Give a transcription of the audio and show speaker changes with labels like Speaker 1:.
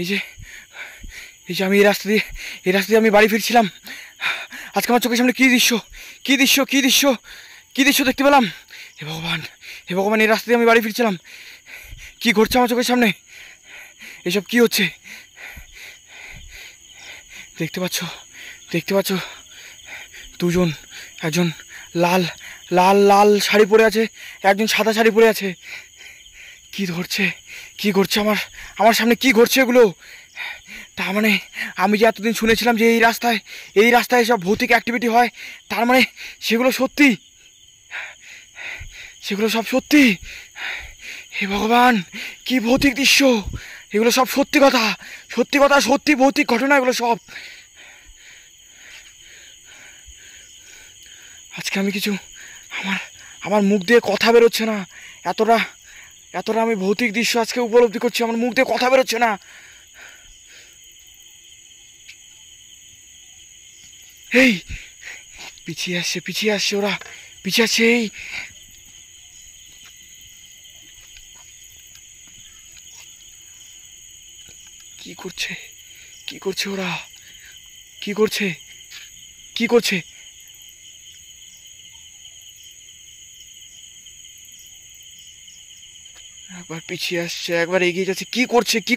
Speaker 1: এই যে এই যে আমি এই রাস্তা দিয়ে আমি বাড়ি ফিরছিলাম। আজকে আমার চোখের সামনে কী দৃশ্য, কী দৃশ্য, কী দৃশ্য, কী দৃশ্য দেখতে পেলাম! হে ভগবান, হে ভগবান, এই রাস্তা দিয়ে আমি বাড়ি ফিরছিলাম, কি ঘটছে আমার চোখের সামনে? এসব কি হচ্ছে? দেখতে পাচ্ছ, দেখতে পাচ্ছ দুজন, একজন লাল লাল লাল শাড়ি পরে আছে, একজন সাদা শাড়ি পরে আছে। কি ধরছে, কি ঘটছে আমার আমার সামনে, কি ঘটছে এগুলো? তার মানে আমি যে এতদিন শুনেছিলাম যে এই রাস্তায় সব ভৌতিক অ্যাক্টিভিটি হয়, তার মানে সেগুলো সত্যি, সেগুলো সব সত্যি। হে ভগবান, কি ভৌতিক দৃশ্য! এগুলো সব সত্যি কথা, সত্যি কথা, সত্যি ভৌতিক ঘটনা এগুলো সব। আজকে আমি কিছু, আমার আমার মুখ দিয়ে কথা বেরোচ্ছে না, এতটা এতটা আমি ভৌতিক দৃশ্য আজকে উপলব্ধি করছি, আমার মুখ দিয়ে কথা বেরোচ্ছে না। এই পিছিয়ে আসছে ওরা, পিছিয়ে আসছে। এই কি করছে, কি করছে ওরা, কি করছে, কি করছে? একবার পিছিয়ে আসছে, একবার এগিয়ে যাচ্ছে, কি করছে, কি